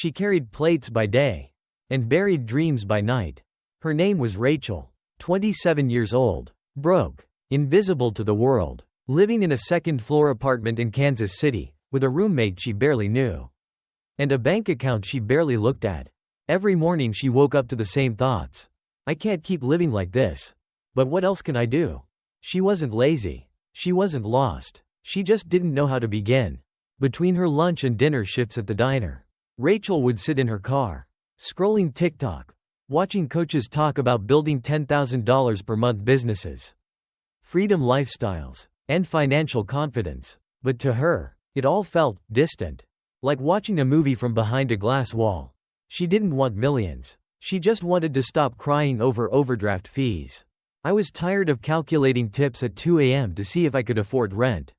She carried plates by day and buried dreams by night. Her name was Rachel, 27 years old, broke, invisible to the world, living in a second-floor apartment in Kansas City, with a roommate she barely knew. And a bank account she barely looked at. Every morning she woke up to the same thoughts. I can't keep living like this. But what else can I do? She wasn't lazy. She wasn't lost. She just didn't know how to begin. Between her lunch and dinner shifts at the diner, Rachel would sit in her car, scrolling TikTok, watching coaches talk about building $10,000 per month businesses, freedom lifestyles, and financial confidence. But to her, it all felt distant, like watching a movie from behind a glass wall. She didn't want millions. She just wanted to stop crying over overdraft fees. I was tired of calculating tips at 2 a.m. to see if I could afford rent.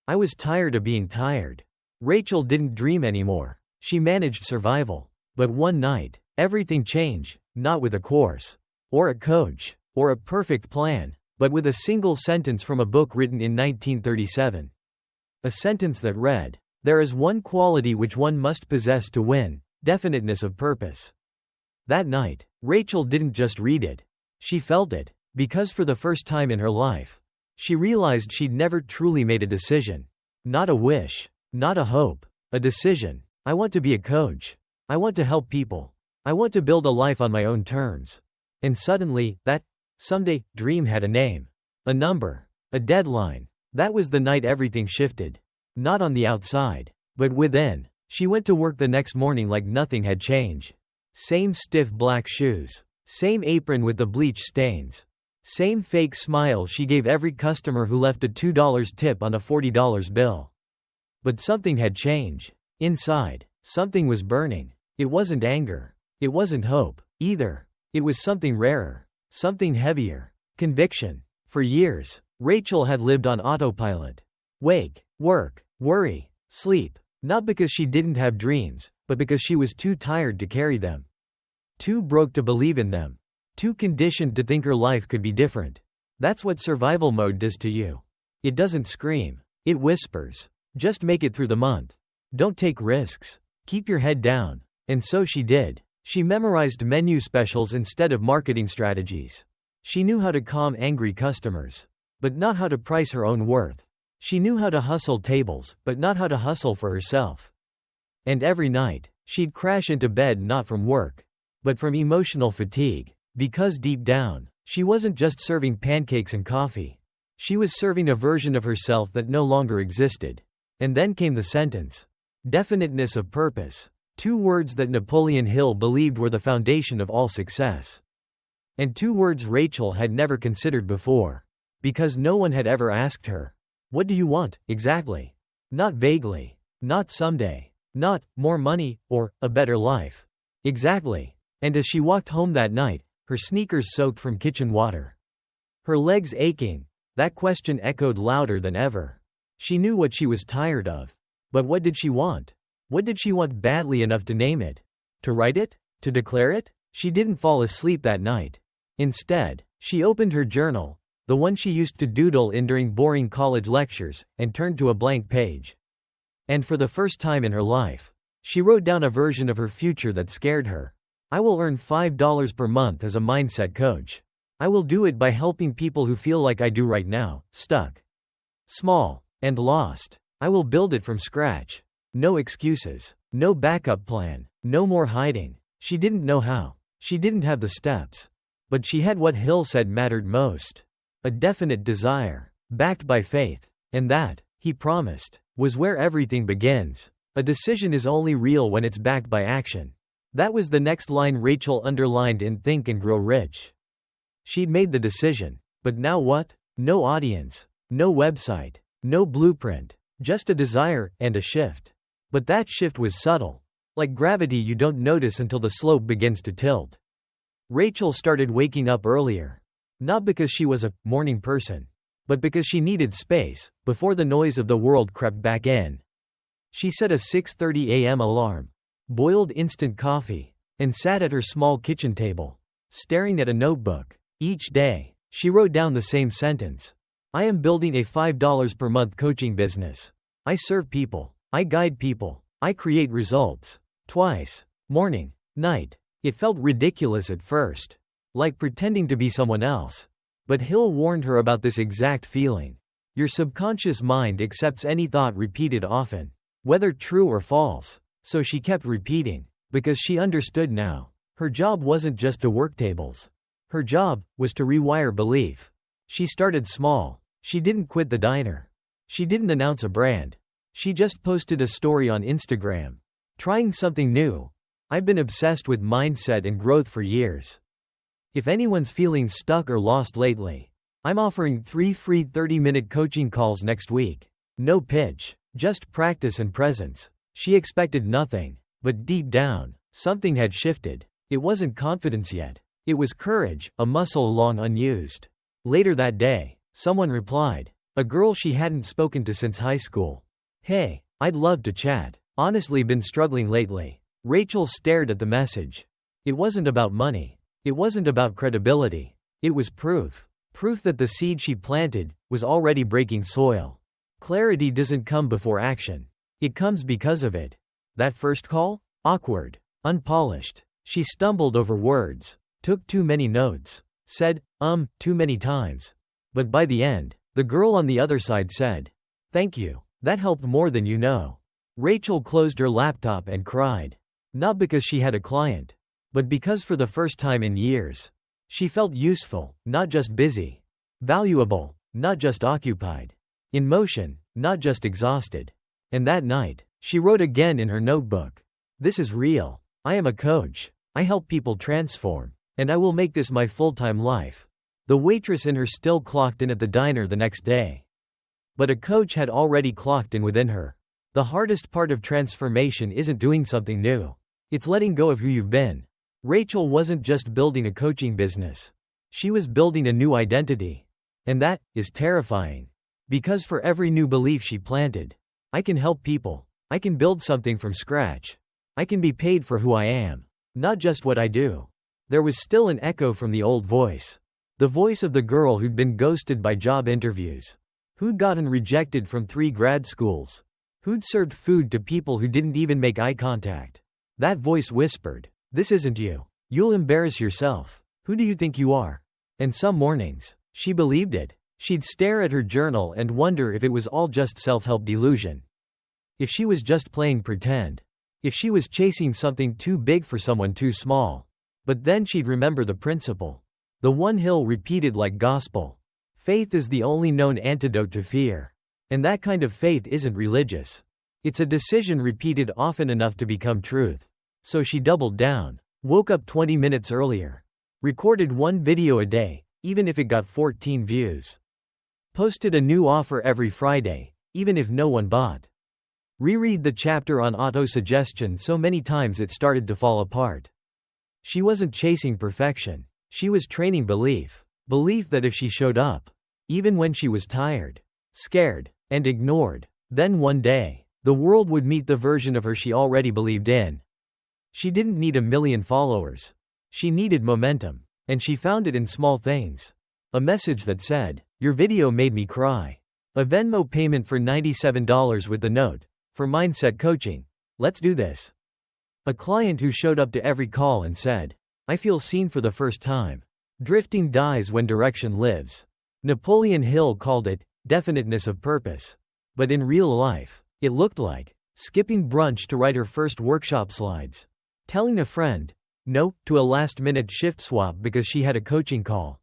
I was tired of being tired. Rachel didn't dream anymore. She managed survival. But one night, everything changed, not with a course, or a coach, or a perfect plan, but with a single sentence from a book written in 1937. A sentence that read, "There is one quality which one must possess to win, definiteness of purpose." That night, Rachel didn't just read it. She felt it, because for the first time in her life, she realized she'd never truly made a decision. Not a wish, not a hope, a decision. I want to be a coach. I want to help people. I want to build a life on my own terms. And suddenly, that someday dream had a name, a number, a deadline. That was the night everything shifted. Not on the outside, but within. She went to work the next morning like nothing had changed. Same stiff black shoes. Same apron with the bleach stains. Same fake smile she gave every customer who left a $2 tip on a $40 bill. But something had changed. Inside, something was burning. It wasn't anger. It wasn't hope, either. It was something rarer. Something heavier. Conviction. For years, Rachel had lived on autopilot. Wake, work, worry, sleep. Not because she didn't have dreams, but because she was too tired to carry them. Too broke to believe in them. Too conditioned to think her life could be different. That's what survival mode does to you. It doesn't scream. It whispers. Just make it through the month. Don't take risks. Keep your head down. And so she did. She memorized menu specials instead of marketing strategies. She knew how to calm angry customers, but not how to price her own worth. She knew how to hustle tables, but not how to hustle for herself. And every night, she'd crash into bed not from work, but from emotional fatigue, because deep down, she wasn't just serving pancakes and coffee. She was serving a version of herself that no longer existed. And then came the sentence. Definiteness of purpose. 2 words that Napoleon Hill believed were the foundation of all success. And 2 words Rachel had never considered before. Because no one had ever asked her, "What do you want, exactly?" Not vaguely. Not someday. Not, more money, or, a better life. Exactly. And as she walked home that night, her sneakers soaked from kitchen water, her legs aching, that question echoed louder than ever. She knew what she was tired of. But what did she want? What did she want badly enough to name it? To write it? To declare it? She didn't fall asleep that night. Instead, she opened her journal, the one she used to doodle in during boring college lectures, and turned to a blank page. And for the first time in her life, she wrote down a version of her future that scared her. I will earn $5 per month as a mindset coach. I will do it by helping people who feel like I do right now, stuck, small, and lost. I will build it from scratch. No excuses. No backup plan. No more hiding. She didn't know how. She didn't have the steps. But she had what Hill said mattered most. A definite desire, backed by faith. And that, he promised, was where everything begins. A decision is only real when it's backed by action. That was the next line Rachel underlined in Think and Grow Rich. She'd made the decision. But now what? No audience. No website. No blueprint. Just a desire, and a shift. But that shift was subtle. Like gravity, you don't notice until the slope begins to tilt. Rachel started waking up earlier. Not because she was a morning person, but because she needed space, before the noise of the world crept back in. She set a 6:30 a.m. alarm, boiled instant coffee, and sat at her small kitchen table, staring at a notebook. Each day, she wrote down the same sentence. I am building a $5 per month coaching business. I serve people. I guide people. I create results. Twice. Morning. Night. It felt ridiculous at first. Like pretending to be someone else. But Hill warned her about this exact feeling. Your subconscious mind accepts any thought repeated often, whether true or false. So she kept repeating, because she understood now. Her job wasn't just to work tables. Her job was to rewire belief. She started small. She didn't quit the diner. She didn't announce a brand. She just posted a story on Instagram. Trying something new. I've been obsessed with mindset and growth for years. If anyone's feeling stuck or lost lately, I'm offering 3 free 30-minute coaching calls next week. No pitch, just practice and presence. She expected nothing, but deep down, something had shifted. It wasn't confidence yet. It was courage, a muscle long unused. Later that day, someone replied. A girl she hadn't spoken to since high school. Hey, I'd love to chat. Honestly been struggling lately. Rachel stared at the message. It wasn't about money. It wasn't about credibility. It was proof. Proof that the seed she planted was already breaking soil. Clarity doesn't come before action. It comes because of it. That first call? Awkward. Unpolished. She stumbled over words. Took too many notes. Said, too many times. But by the end, the girl on the other side said, "Thank you. That helped more than you know." Rachel closed her laptop and cried. Not because she had a client, but because for the first time in years, she felt useful, not just busy. Valuable, not just occupied. In motion, not just exhausted. And that night, she wrote again in her notebook. This is real. I am a coach. I help people transform. And I will make this my full-time life. The waitress in her still clocked in at the diner the next day. But a coach had already clocked in within her. The hardest part of transformation isn't doing something new. It's letting go of who you've been. Rachel wasn't just building a coaching business. She was building a new identity. And that is terrifying. Because for every new belief she planted, I can help people. I can build something from scratch. I can be paid for who I am, not just what I do. There was still an echo from the old voice. The voice of the girl who'd been ghosted by job interviews. Who'd gotten rejected from 3 grad schools. Who'd served food to people who didn't even make eye contact. That voice whispered, "This isn't you. You'll embarrass yourself. Who do you think you are?" And some mornings, she believed it. She'd stare at her journal and wonder if it was all just self-help delusion. If she was just playing pretend. If she was chasing something too big for someone too small. But then she'd remember the principle. The one Hill repeated like gospel. Faith is the only known antidote to fear. And that kind of faith isn't religious. It's a decision repeated often enough to become truth. So she doubled down. Woke up 20 minutes earlier. Recorded 1 video a day, even if it got 14 views. Posted a new offer every Friday, even if no one bought. Reread the chapter on auto-suggestion so many times it started to fall apart. She wasn't chasing perfection. She was training belief. Belief that if she showed up, even when she was tired, scared, and ignored, then one day, the world would meet the version of her she already believed in. She didn't need 1 million followers. She needed momentum. And she found it in small things. A message that said, "Your video made me cry." A Venmo payment for $97 with the note, "For mindset coaching. Let's do this." A client who showed up to every call and said, "I feel seen for the first time." Drifting dies when direction lives. Napoleon Hill called it definiteness of purpose. But in real life, it looked like skipping brunch to write her first workshop slides. Telling a friend no to a last-minute shift swap because she had a coaching call.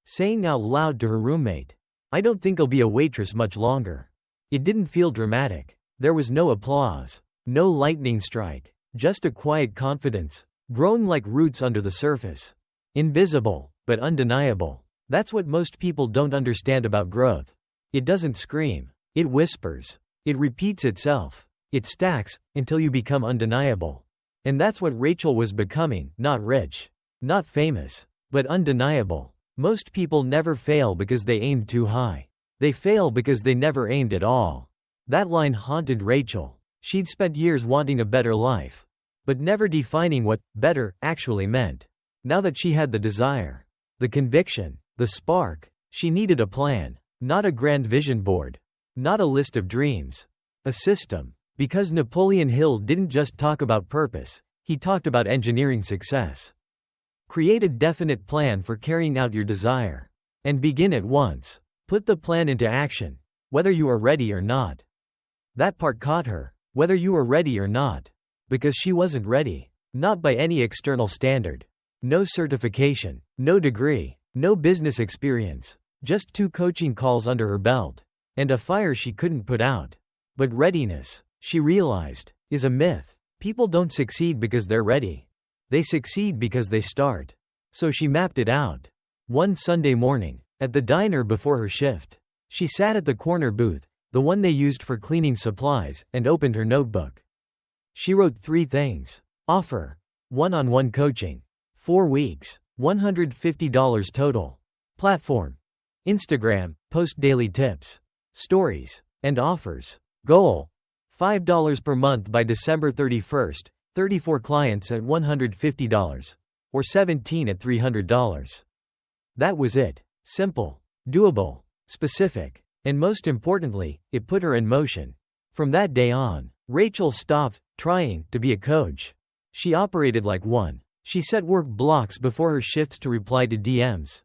Saying out loud to her roommate, "I don't think I'll be a waitress much longer." It didn't feel dramatic. There was no applause. No lightning strike. Just a quiet confidence, growing like roots under the surface. Invisible, but undeniable. That's what most people don't understand about growth. It doesn't scream. It whispers. It repeats itself. It stacks, until you become undeniable. And that's what Rachel was becoming, not rich. Not famous. But undeniable. Most people never fail because they aimed too high. They fail because they never aimed at all. That line haunted Rachel. She'd spent years wanting a better life. But never defining what better actually meant. Now that she had the desire, the conviction, the spark, she needed a plan. Not a grand vision board. Not a list of dreams. A system. Because Napoleon Hill didn't just talk about purpose, he talked about engineering success. Create a definite plan for carrying out your desire. And begin at once. Put the plan into action, whether you are ready or not. That part caught her, whether you are ready or not. Because she wasn't ready. Not by any external standard. No certification, no degree, no business experience. Just 2 coaching calls under her belt. And a fire she couldn't put out. But readiness, she realized, is a myth. People don't succeed because they're ready. They succeed because they start. So she mapped it out. One Sunday morning, at the diner before her shift, she sat at the corner booth, the one they used for cleaning supplies, and opened her notebook. She wrote 3 things. Offer. One-on-one coaching. 4 weeks. $150 total. Platform. Instagram, post daily tips, stories, and offers. Goal. $5 per month by December 31st, 34 clients at $150. Or 17 at $300. That was it. Simple, doable, specific, and most importantly, it put her in motion. From that day on, Rachel stopped trying to be a coach. She operated like one. She set work blocks before her shifts to reply to DMs.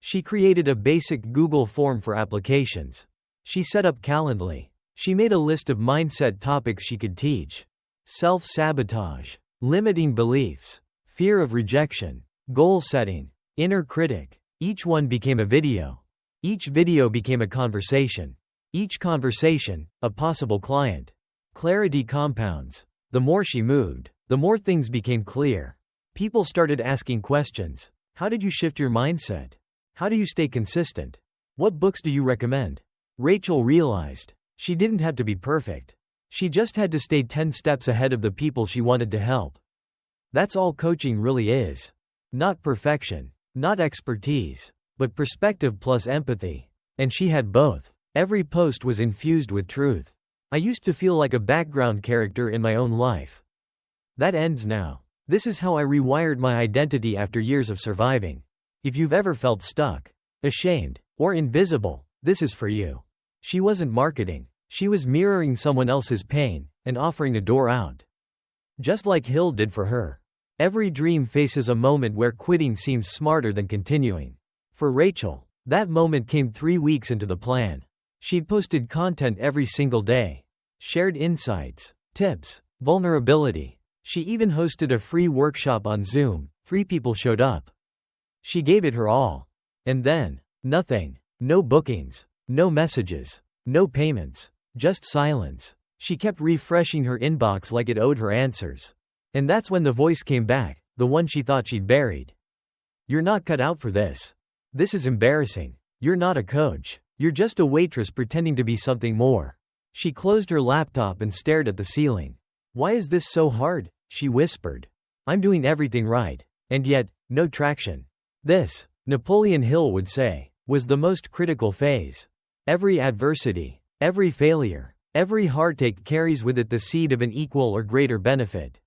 She created a basic Google form for applications. She set up Calendly. She made a list of mindset topics she could teach. Self-sabotage, limiting beliefs, fear of rejection, goal setting, inner critic. Each one became a video. Each video became a conversation. Each conversation, a possible client. Clarity compounds. The more she moved, the more things became clear. People started asking questions. How did you shift your mindset? How do you stay consistent? What books do you recommend? Rachel realized she didn't have to be perfect. She just had to stay 10 steps ahead of the people she wanted to help. That's all coaching really is. Not perfection, not expertise, but perspective plus empathy. And she had both. Every post was infused with truth. I used to feel like a background character in my own life. That ends now. This is how I rewired my identity after years of surviving. If you've ever felt stuck, ashamed, or invisible, this is for you. She wasn't marketing. She was mirroring someone else's pain and offering a door out. Just like Hill did for her. Every dream faces a moment where quitting seems smarter than continuing. For Rachel, that moment came 3 weeks into the plan. She'd posted content every single day. Shared insights, tips, vulnerability. She even hosted a free workshop on Zoom. 3 people showed up. She gave it her all. And then, nothing. No bookings. No messages. No payments. Just silence. She kept refreshing her inbox like it owed her answers. And that's when the voice came back, the one she thought she'd buried. You're not cut out for this. This is embarrassing. You're not a coach. You're just a waitress pretending to be something more. She closed her laptop and stared at the ceiling. Why is this so hard? She whispered. I'm doing everything right. And yet, no traction. This, Napoleon Hill would say, was the most critical phase. Every adversity, every failure, every heartache carries with it the seed of an equal or greater benefit.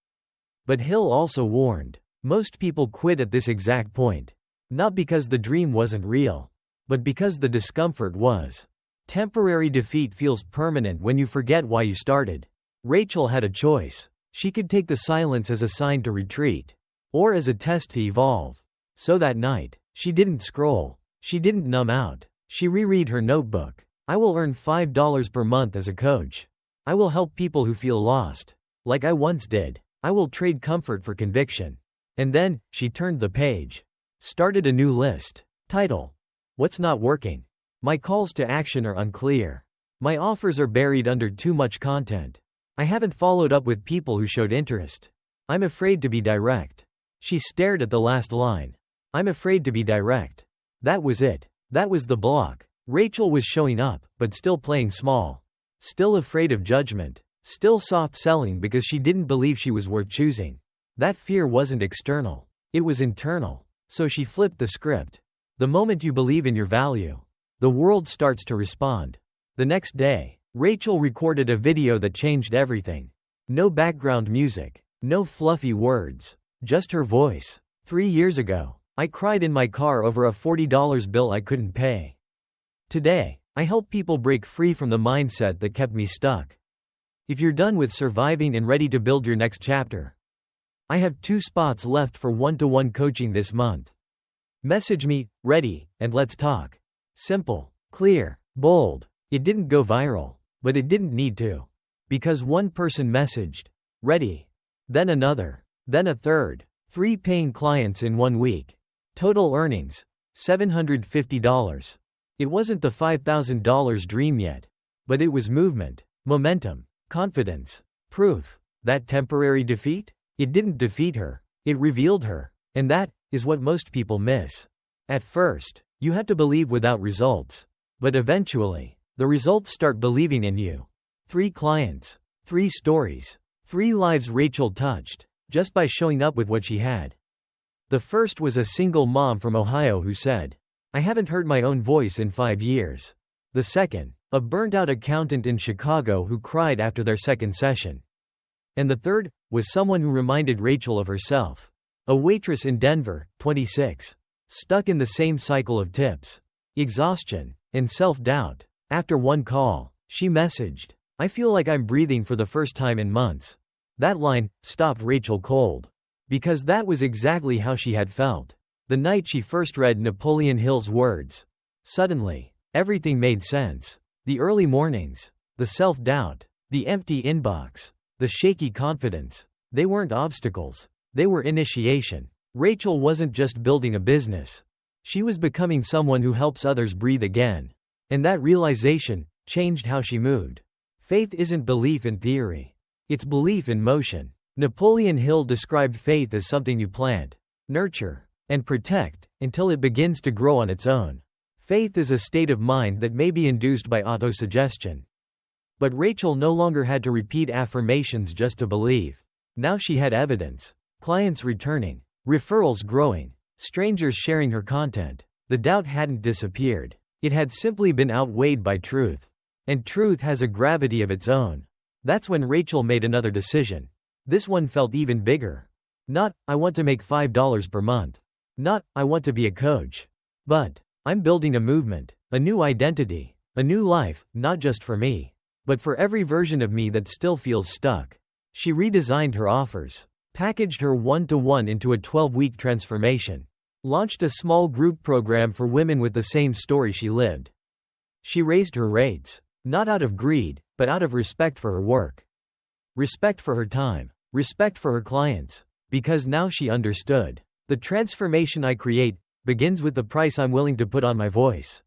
But Hill also warned, most people quit at this exact point. Not because the dream wasn't real, but because the discomfort was. Temporary defeat feels permanent when you forget why you started. Rachel had a choice. She could take the silence as a sign to retreat, or as a test to evolve. So that night, she didn't scroll. She didn't numb out. She reread her notebook. I will earn $5 per month as a coach. I will help people who feel lost, like I once did. I will trade comfort for conviction. And then, she turned the page. Started a new list. Title: What's not working? My calls to action are unclear. My offers are buried under too much content. I haven't followed up with people who showed interest. I'm afraid to be direct. She stared at the last line. I'm afraid to be direct. That was it. That was the block. Rachel was showing up, but still playing small. Still afraid of judgment. Still soft selling because she didn't believe she was worth choosing. That fear wasn't external. It was internal. So she flipped the script. The moment you believe in your value, the world starts to respond. The next day, Rachel recorded a video that changed everything. No background music. No fluffy words. Just her voice. 3 years ago, I cried in my car over a $40 bill I couldn't pay. Today, I help people break free from the mindset that kept me stuck. If you're done with surviving and ready to build your next chapter, I have 2 spots left for one-to-one coaching this month. Message me, ready, and let's talk. Simple, clear, bold. It didn't go viral, but it didn't need to. Because one person messaged, ready. Then another. Then a third. 3 paying clients in 1 week. Total earnings, $750. It wasn't the $5,000 dream yet. But it was movement, momentum, confidence, proof. That temporary defeat? It didn't defeat her. It revealed her. And that is what most people miss. At first, you have to believe without results. But eventually, the results start believing in you. 3 clients, 3 stories, 3 lives Rachel touched, just by showing up with what she had. The first was a single mom from Ohio who said, "I haven't heard my own voice in 5 years." The second, a burnt-out accountant in Chicago who cried after their second session. And the third was someone who reminded Rachel of herself. A waitress in Denver, 26. Stuck in the same cycle of tips, exhaustion, and self-doubt. After one call, she messaged, "I feel like I'm breathing for the first time in months." That line stopped Rachel cold. Because that was exactly how she had felt the night she first read Napoleon Hill's words. Suddenly, everything made sense. The early mornings, the self-doubt, the empty inbox, the shaky confidence. They weren't obstacles. They were initiation. Rachel wasn't just building a business. She was becoming someone who helps others breathe again. And that realization changed how she moved. Faith isn't belief in theory. It's belief in motion. Napoleon Hill described faith as something you plant, nurture, and protect until it begins to grow on its own. Faith is a state of mind that may be induced by autosuggestion. But Rachel no longer had to repeat affirmations just to believe. Now she had evidence. Clients returning, referrals growing, strangers sharing her content. The doubt hadn't disappeared. It had simply been outweighed by truth. And truth has a gravity of its own. That's when Rachel made another decision. This one felt even bigger. Not, "I want to make $5 per month." Not, "I want to be a coach." But, "I'm building a movement, a new identity, a new life, not just for me, but for every version of me that still feels stuck." She redesigned her offers, packaged her one-to-one into a 12-week transformation, launched a small group program for women with the same story she lived. She raised her rates, not out of greed, but out of respect for her work. Respect for her time, respect for her clients, because now she understood. The transformation I create begins with the price I'm willing to put on my voice.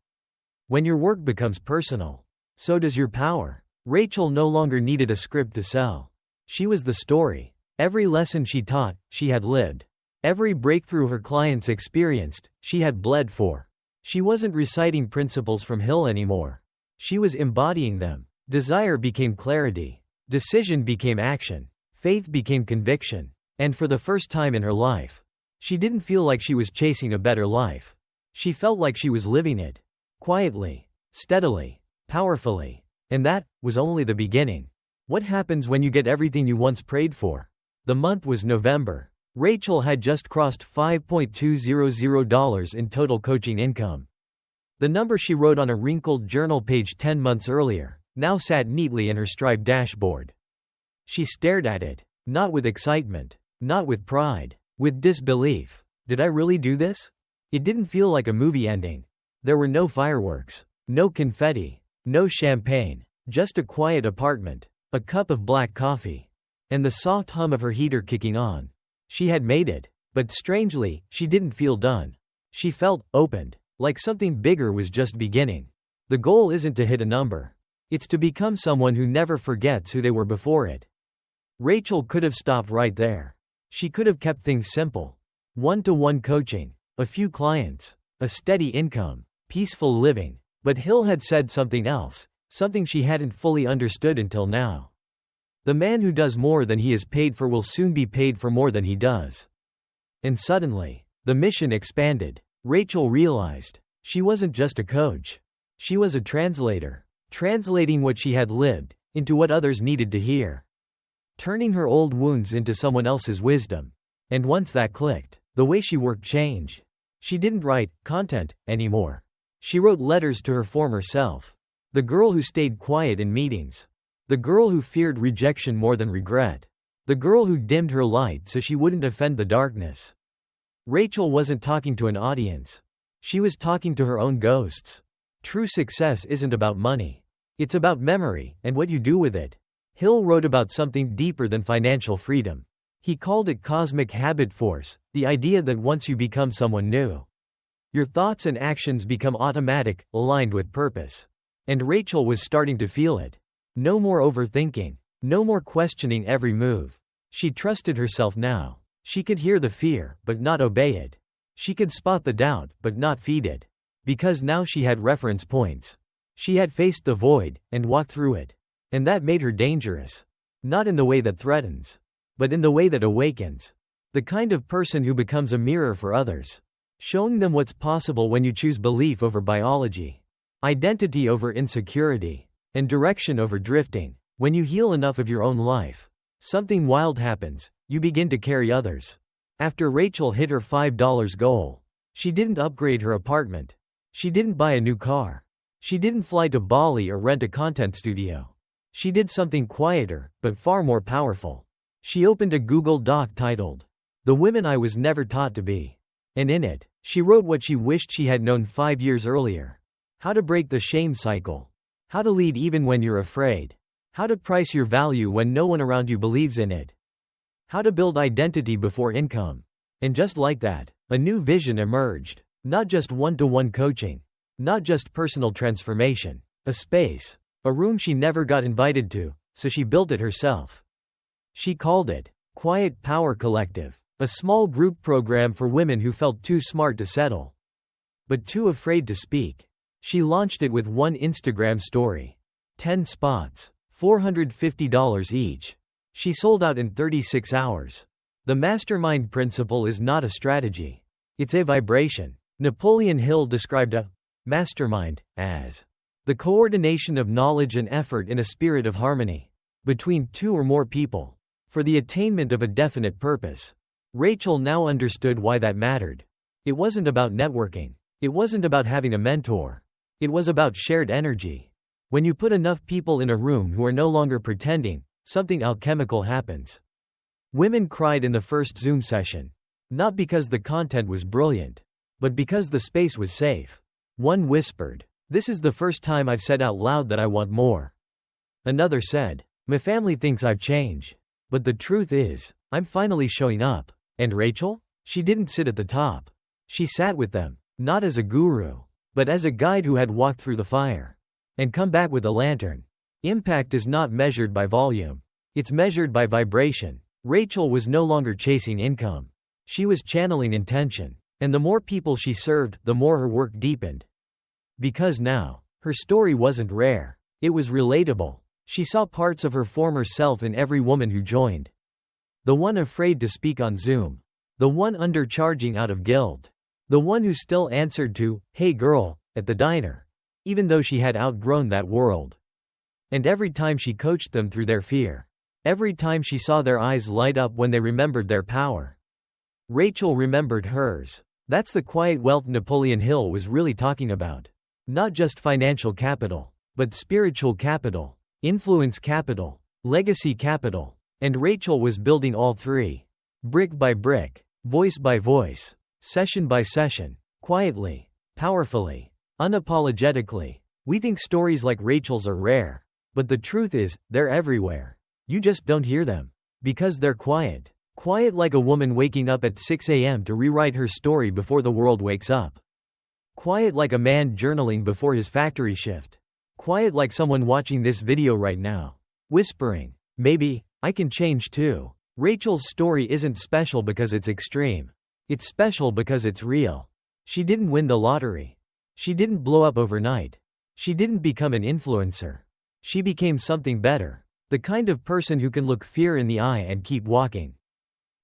When your work becomes personal, so does your power. Rachel no longer needed a script to sell. She was the story. Every lesson she taught, she had lived. Every breakthrough her clients experienced, she had bled for. She wasn't reciting principles from Hill anymore. She was embodying them. Desire became clarity. Decision became action. Faith became conviction. And for the first time in her life, she didn't feel like she was chasing a better life. She felt like she was living it. Quietly, steadily, powerfully. And that was only the beginning. What happens when you get everything you once prayed for? The month was November. Rachel had just crossed $5,200 in total coaching income. The number she wrote on a wrinkled journal page 10 months earlier now sat neatly in her Stripe dashboard. She stared at it, not with excitement, not with pride, with disbelief. Did I really do this? It didn't feel like a movie ending. There were no fireworks, no confetti, no champagne, just a quiet apartment, a cup of black coffee, and the soft hum of her heater kicking on. She had made it, but strangely, she didn't feel done. She felt opened, like something bigger was just beginning. The goal isn't to hit a number. It's to become someone who never forgets who they were before it. Rachel could have stopped right there. She could have kept things simple. One-to-one coaching, a few clients, a steady income, peaceful living. But Hill had said something else, something she hadn't fully understood until now. The man who does more than he is paid for will soon be paid for more than he does. And suddenly, the mission expanded. Rachel realized she wasn't just a coach. She was a translator, translating what she had lived into what others needed to hear. Turning her old wounds into someone else's wisdom. And once that clicked, the way she worked changed. She didn't write content anymore. She wrote letters to her former self. The girl who stayed quiet in meetings. The girl who feared rejection more than regret. The girl who dimmed her light so she wouldn't offend the darkness. Rachel wasn't talking to an audience. She was talking to her own ghosts. True success isn't about money. It's about memory, and what you do with it. Hill wrote about something deeper than financial freedom. He called it cosmic habit force, the idea that once you become someone new, your thoughts and actions become automatic, aligned with purpose. And Rachel was starting to feel it. No more overthinking. No more questioning every move. She trusted herself now. She could hear the fear, but not obey it. She could spot the doubt, but not feed it. Because now she had reference points. She had faced the void, and walked through it. And that made her dangerous. Not in the way that threatens, but in the way that awakens. The kind of person who becomes a mirror for others. Showing them what's possible when you choose belief over biology. Identity over insecurity. And direction over drifting. When you heal enough of your own life, something wild happens. You begin to carry others. After Rachel hit her $5 goal, she didn't upgrade her apartment. She didn't buy a new car. She didn't fly to Bali or rent a content studio. She did something quieter, but far more powerful. She opened a Google Doc titled, "The Women I Was Never Taught to Be." And in it, she wrote what she wished she had known 5 years earlier. How to break the shame cycle. How to lead even when you're afraid. How to price your value when no one around you believes in it. How to build identity before income. And just like that, a new vision emerged. Not just one-to-one coaching. Not just personal transformation. A space. A room she never got invited to, so she built it herself. She called it Quiet Power Collective, a small group program for women who felt too smart to settle, but too afraid to speak. She launched it with one Instagram story. 10 spots. $450 each. She sold out in 36 hours. The mastermind principle is not a strategy. It's a vibration. Napoleon Hill described a mastermind as the coordination of knowledge and effort in a spirit of harmony between two or more people for the attainment of a definite purpose. Rachel now understood why that mattered. It wasn't about networking. It wasn't about having a mentor. It was about shared energy. When you put enough people in a room who are no longer pretending, something alchemical happens. Women cried in the first Zoom session. Not because the content was brilliant, but because the space was safe. One whispered, "This is the first time I've said out loud that I want more." Another said, "My family thinks I've changed. But the truth is, I'm finally showing up." And Rachel? She didn't sit at the top. She sat with them, not as a guru, but as a guide who had walked through the fire and come back with a lantern. Impact is not measured by volume. It's measured by vibration. Rachel was no longer chasing income. She was channeling intention. And the more people she served, the more her work deepened. Because now, her story wasn't rare. It was relatable. She saw parts of her former self in every woman who joined. The one afraid to speak on Zoom. The one undercharging out of guilt. The one who still answered to, "Hey girl," at the diner. Even though she had outgrown that world. And every time she coached them through their fear. Every time she saw their eyes light up when they remembered their power. Rachel remembered hers. That's the quiet wealth Napoleon Hill was really talking about. Not just financial capital, but spiritual capital, influence capital, legacy capital. And Rachel was building all three. Brick by brick, voice by voice, session by session, quietly, powerfully. Unapologetically. We think stories like Rachel's are rare. But the truth is, they're everywhere. You just don't hear them. Because they're quiet. Quiet like a woman waking up at 6 a.m. to rewrite her story before the world wakes up. Quiet like a man journaling before his factory shift. Quiet like someone watching this video right now. Whispering, "Maybe, I can change too." Rachel's story isn't special because it's extreme. It's special because it's real. She didn't win the lottery. She didn't blow up overnight. She didn't become an influencer. She became something better. The kind of person who can look fear in the eye and keep walking.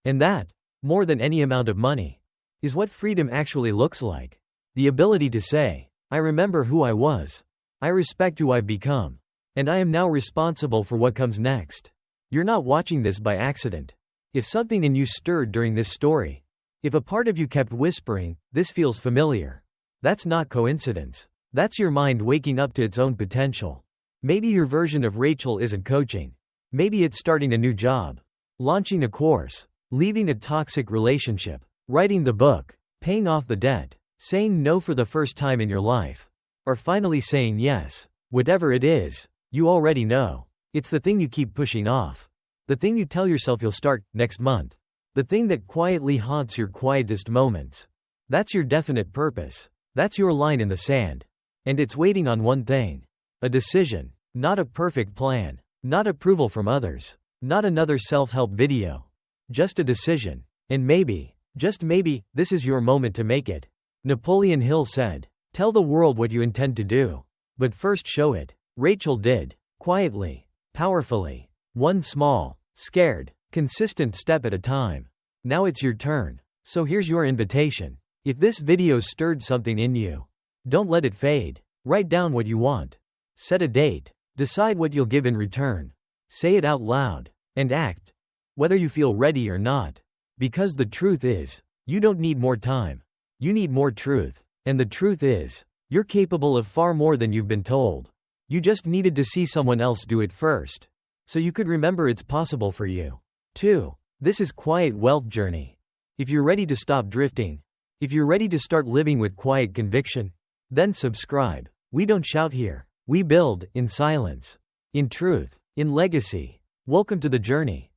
And that, more than any amount of money, is what freedom actually looks like. The ability to say, "I remember who I was. I respect who I've become. And I am now responsible for what comes next." You're not watching this by accident. If something in you stirred during this story, if a part of you kept whispering, "This feels familiar," that's not coincidence. That's your mind waking up to its own potential. Maybe your version of Rachel isn't coaching. Maybe it's starting a new job, launching a course, leaving a toxic relationship, writing the book, paying off the debt, saying no for the first time in your life, or finally saying yes. Whatever it is, you already know. It's the thing you keep pushing off. The thing you tell yourself you'll start next month. The thing that quietly haunts your quietest moments. That's your definite purpose. That's your line in the sand. And it's waiting on one thing. A decision. Not a perfect plan. Not approval from others. Not another self-help video. Just a decision. And maybe, just maybe, this is your moment to make it. Napoleon Hill said, "Tell the world what you intend to do. But first show it." Rachel did. Quietly. Powerfully. One small, scared, consistent step at a time. Now it's your turn. So here's your invitation. If this video stirred something in you, don't let it fade. Write down what you want. Set a date. Decide what you'll give in return. Say it out loud. And act. Whether you feel ready or not. Because the truth is, you don't need more time. You need more truth. And the truth is, you're capable of far more than you've been told. You just needed to see someone else do it first, so you could remember it's possible for you, too. This is Quiet Wealth Journey. If you're ready to stop drifting, if you're ready to start living with quiet conviction, then subscribe. We don't shout here. We build, in silence, in truth, in legacy. Welcome to the journey.